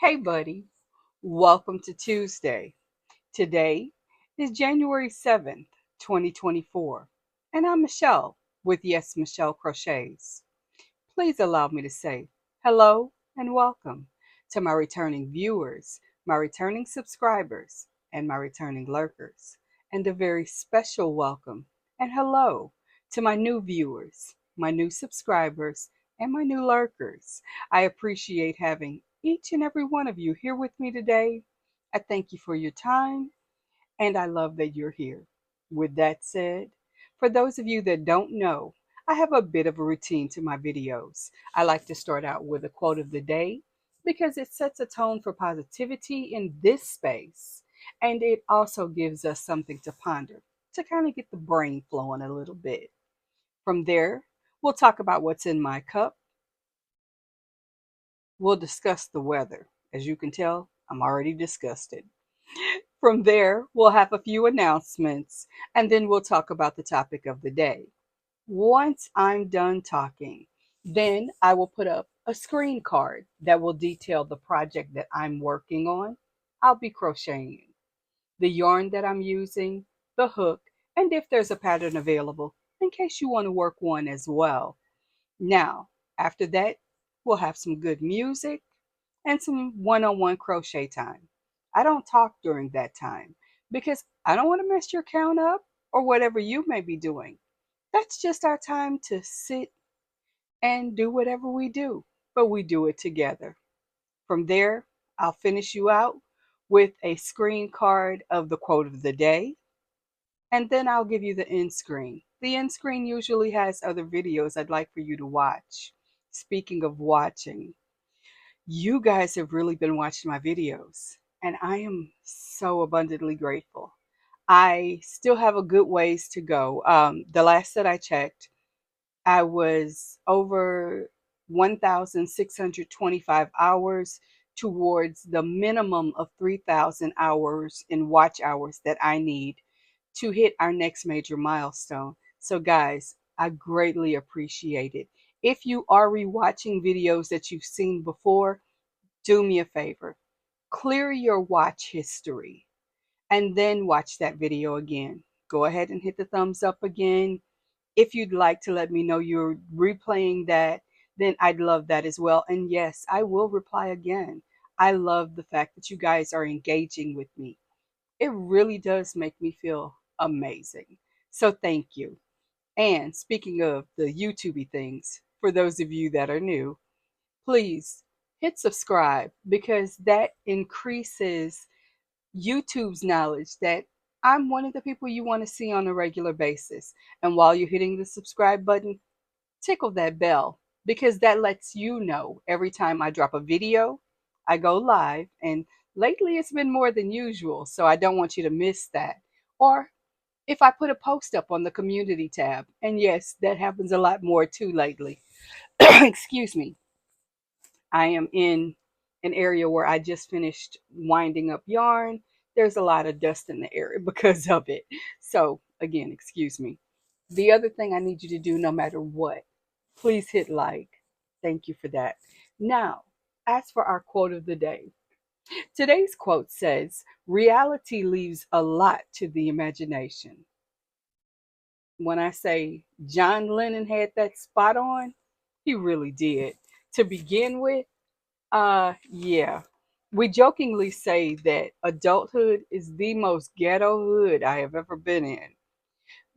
Hey, buddy. Welcome to Tuesday. Today is January 7th, 2024, and I'm Michelle with Michelle Crochets. Please allow me to say hello and welcome to my returning viewers, my returning subscribers, and my returning lurkers, and a very special welcome and hello to my new viewers, my new subscribers, and my new lurkers. I appreciate having each and every one of you here with me today. I thank you for your time, and I love that you're here. With that said, for those of you that don't know, I have a bit of a routine to my videos. I like to start out with a quote of the day because it sets a tone for positivity in this space, and it also gives us something to ponder to kind of get the brain flowing a little bit. From there, we'll talk about what's in my cup. We'll discuss the weather. As you can tell, I'm already disgusted. From there, we'll have a few announcements, and then we'll talk about the topic of the day. Once I'm done talking, then I will put up a screen card that will detail the project that I'm working on. I'll be crocheting, the yarn that I'm using, the hook, and if there's a pattern available in case you want to work one as well. Now, after that, we'll have some good music and some one-on-one crochet time. I don't talk during that time because I don't want to mess your count up or whatever you may be doing. That's just our time to sit and do whatever we do, but we do it together. From there, I'll finish you out with a screen card of the quote of the day, and then I'll give you the end screen. The end screen usually has other videos I'd like for you to watch. Speaking of watching, you guys have really been watching my videos, and I am so abundantly grateful. I still have a good ways to go. The last that I checked, I was over 1,625 hours towards the minimum of 3,000 hours in watch hours that I need to hit our next major milestone. So, guys, I greatly appreciate it. If you are rewatching videos that you've seen before, do me a favor, clear your watch history and then watch that video again. Go ahead and hit the thumbs up again. If you'd like to let me know you're replaying that, then I'd love that as well. And yes, I will reply again. I love the fact that you guys are engaging with me. It really does make me feel amazing. So thank you. And speaking of the YouTubey things, for those of you that are new, please hit subscribe because that increases YouTube's knowledge that I'm one of the people you want to see on a regular basis. And while you're hitting the subscribe button, tickle that bell because that lets you know every time I drop a video, I go live. And lately it's been more than usual, so I don't want you to miss that. Or if I put a post up on the community tab, and yes, that happens a lot more too lately. Excuse me. I am in an area where I just finished winding up yarn. There's a lot of dust in the area because of it. So, again, excuse me. The other thing I need you to do, no matter what, please hit like. Thank you for that. Now, as for our quote of the day, today's quote says, reality leaves a lot to the imagination. When I say John Lennon had that spot on, he really did. To begin with, yeah. We jokingly say that adulthood is the most ghetto hood I have ever been in.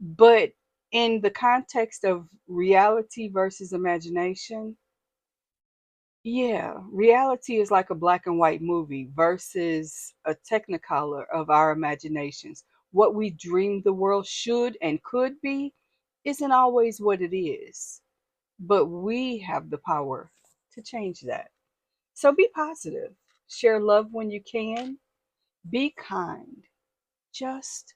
But in the context of reality versus imagination, yeah, reality is like a black and white movie versus a technicolor of our imaginations. What we dream the world should and could be isn't always what it is, but we have the power to change that. So be positive, share love when you can, be kind. Just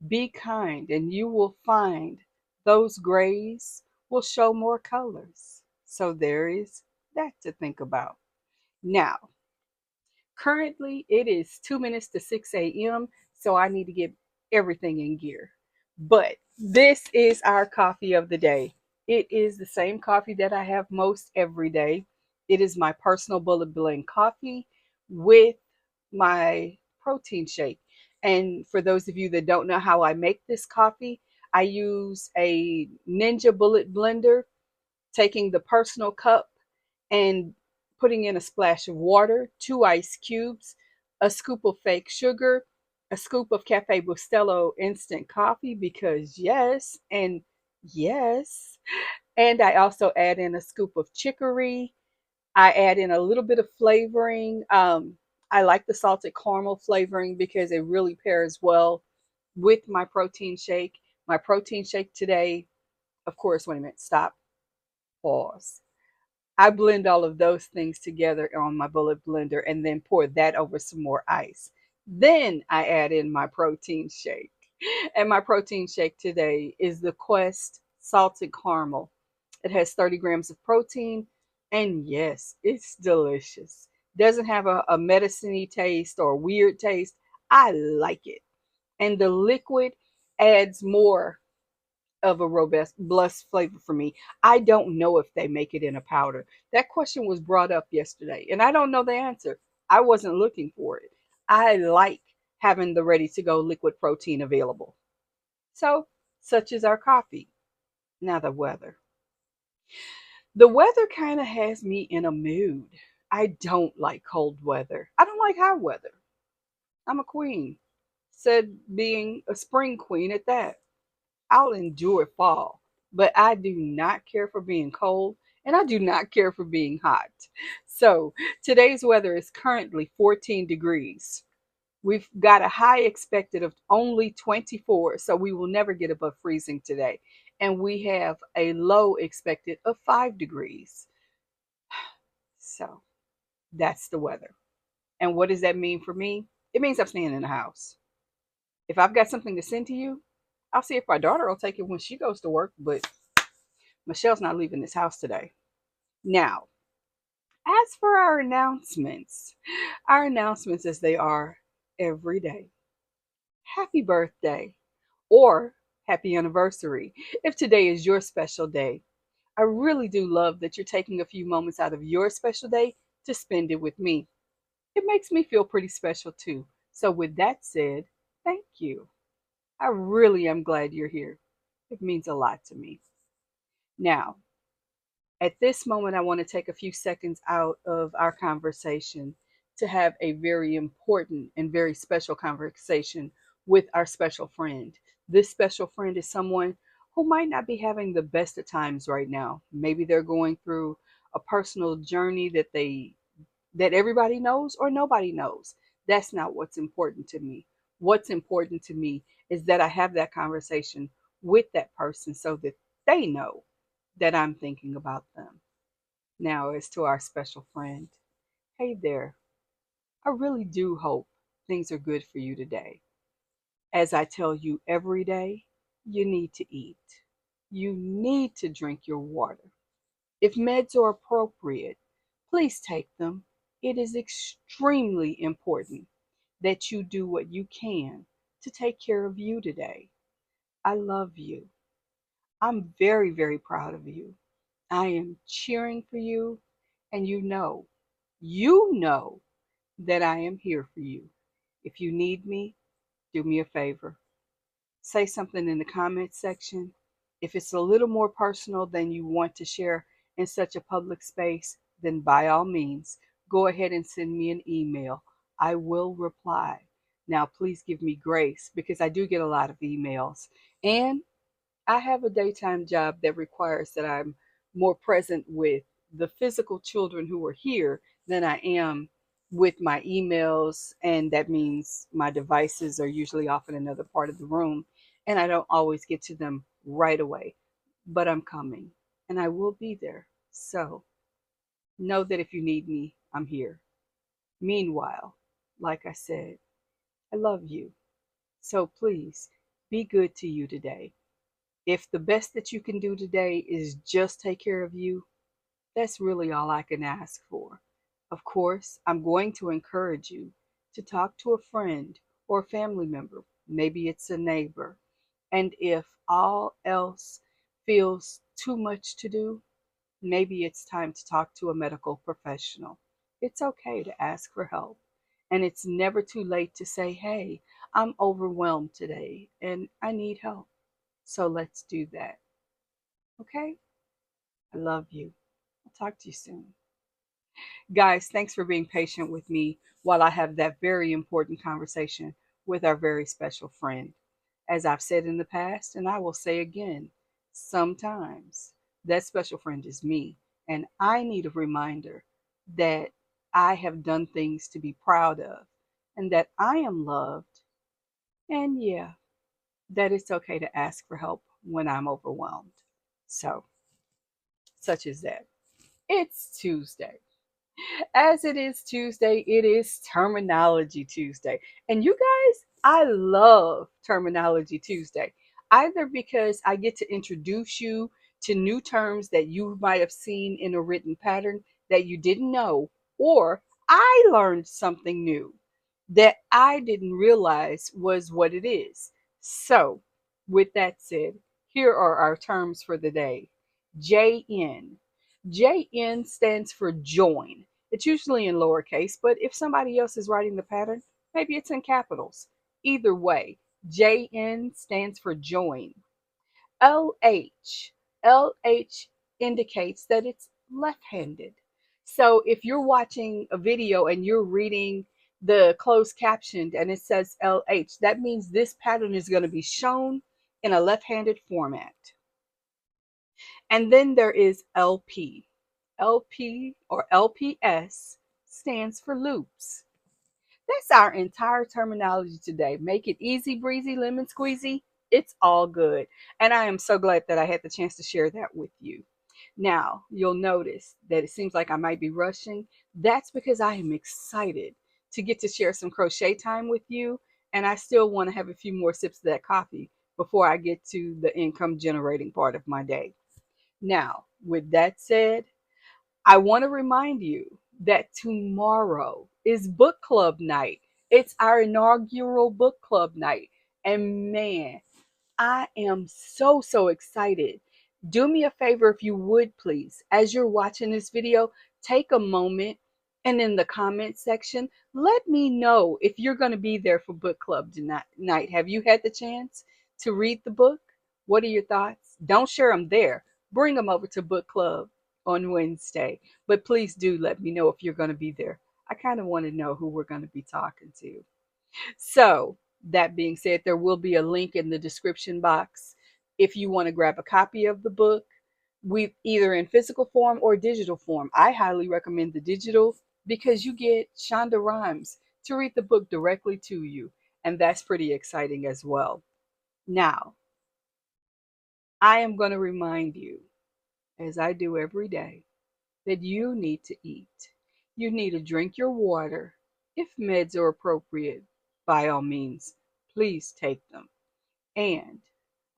be kind, and you will find those grays will show more colors. So there is that to think about. Now, currently it is 2 minutes to 6 a.m., so I need to get everything in gear. But this is our coffee of the day. It is the same coffee that I have most every day. It is my personal bullet blend coffee with my protein shake. And for those of you that don't know how I make this coffee, I use a Ninja Bullet blender, taking the personal cup and putting in a splash of water, 2 ice cubes, a scoop of fake sugar, a scoop of Cafe Bustelo instant coffee, because yes, and yes. And I also add in a scoop of chicory. I add in a little bit of flavoring. I like the salted caramel flavoring because it really pairs well with my protein shake. My protein shake today, of course, wait a minute, stop, pause. I blend all of those things together on my bullet blender and then pour that over some more ice. Then I add in my protein shake. And my protein shake today is the Quest salted caramel. It has 30 grams of protein, and yes, it's delicious. Doesn't have a medicine-y taste or weird taste. I like it. And the liquid adds more of a robust flavor for me. I don't know if they make it in a powder. That question was brought up yesterday, and I don't know the answer. I wasn't looking for it. I like having the ready to go liquid protein available. So, such is our coffee. Now, the weather. The weather kind of has me in a mood. I don't like cold weather. I don't like hot weather. I'm a queen. Said being a spring queen at that. I'll endure fall, but I do not care for being cold and I do not care for being hot. So today's weather is currently 14 degrees. We've got a high expected of only 24, so we will never get above freezing today. And we have a low expected of 5 degrees. So that's the weather. And what does that mean for me? It means I'm staying in the house. If I've got something to send to you, I'll see if my daughter will take it when she goes to work, but Michelle's not leaving this house today. Now, as for our announcements as they are every day. Happy birthday or happy anniversary if today is your special day. I really do love that you're taking a few moments out of your special day to spend it with me. It makes me feel pretty special too. So, with that said, thank you. I really am glad you're here. It means a lot to me. Now, at this moment, I want to take a few seconds out of our conversation to have a very important and very special conversation with our special friend. This special friend is someone who might not be having the best of times right now. Maybe they're going through a personal journey that everybody knows or nobody knows. That's not what's important to me. What's important to me is that I have that conversation with that person so that they know that I'm thinking about them. Now, as to our special friend, hey there, I really do hope things are good for you today. As I tell you every day, you need to eat. You need to drink your water. If meds are appropriate, please take them. It is extremely important that you do what you can to take care of you today. I love you. I'm very, very proud of you. I am cheering for you, and you know that I am here for you. If you need me, do me a favor. Say something in the comments section. If it's a little more personal than you want to share in such a public space, then by all means, go ahead and send me an email. I will reply. Now, please give me grace because I do get a lot of emails. And I have a daytime job that requires that I'm more present with the physical children who are here than I am with my emails. And that means my devices are usually off in another part of the room. And I don't always get to them right away. But I'm coming and I will be there. So know that if you need me, I'm here. Meanwhile, like I said, I love you. So please be good to you today. If the best that you can do today is just take care of you, that's really all I can ask for. Of course, I'm going to encourage you to talk to a friend or a family member. Maybe it's a neighbor. And if all else feels too much to do, maybe it's time to talk to a medical professional. it's okay to ask for help. And it's never too late to say, hey, I'm overwhelmed today and I need help. So let's do that. Okay? I love you. I'll talk to you soon. Guys, thanks for being patient with me while I have that very important conversation with our very special friend. As I've said in the past, and I will say again, sometimes that special friend is me, and I need a reminder that I have done things to be proud of, and that I am loved, and yeah, that it's okay to ask for help when I'm overwhelmed. So, such as that. It's Tuesday. As it is Tuesday, it is Terminology Tuesday. And you guys, I love Terminology Tuesday, either because I get to introduce you to new terms that you might have seen in a written pattern that you didn't know, or I learned something new that I didn't realize was what it is. So, with that said, here are our terms for the day. JN. JN stands for join. It's usually in lowercase, but if somebody else is writing the pattern, maybe it's in capitals. Either way, JN stands for join. LH. LH indicates that it's left handed. So if you're watching a video and you're reading the closed captioned and it says LH, that means this pattern is going to be shown in a left handed format. And then there is LP. LP or LPS stands for loops. That's our entire terminology today. Make it easy breezy, lemon squeezy. It's all good. And I am so glad that I had the chance to share that with you. Now, you'll notice that it seems like I might be rushing. That's because I am excited to get to share some crochet time with you. And I still want to have a few more sips of that coffee before I get to the income generating part of my day. Now, with that said, I want to remind you that tomorrow is book club night. It's our inaugural book club night. And man, I am so, so excited. Do me a favor if you would please, as you're watching this video, take a moment and in the comment section, let me know if you're going to be there for book club tonight. Have you had the chance to read the book? What are your thoughts? Don't share them there. Bring them over to book club on Wednesday. But please do let me know if you're going to be there. I kind of want to know who we're going to be talking to. So, that being said, there will be a link in the description box if you want to grab a copy of the book. We either in physical form or digital form. I highly recommend the digital because you get Shonda Rhimes to read the book directly to you, and that's pretty exciting as well. Now, I am going to remind you, as I do every day, that you need to eat. You need to drink your water. If meds are appropriate, by all means, please take them. And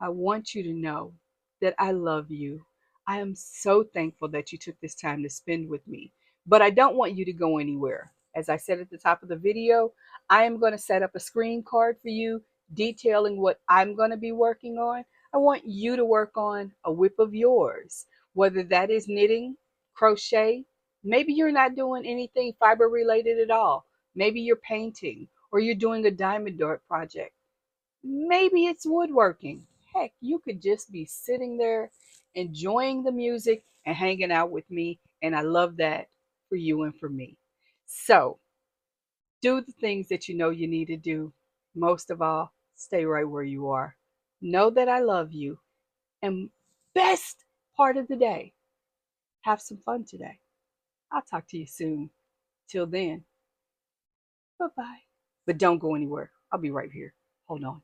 I want you to know that I love you. I am so thankful that you took this time to spend with me. But I don't want you to go anywhere. As I said at the top of the video, I am going to set up a screen card for you detailing what I'm going to be working on. I want you to work on a whip of yours, whether that is knitting, crochet. Maybe you're not doing anything fiber related at all. Maybe you're painting or you're doing a diamond dart project. Maybe it's woodworking. Heck, you could just be sitting there enjoying the music and hanging out with me. And I love that for you and for me. So do the things that you know you need to do. Most of all, stay right where you are. Know that I love you. And best part of the day, have some fun today. I'll talk to you soon. Till then, bye bye. But don't go anywhere. I'll be right here. Hold on.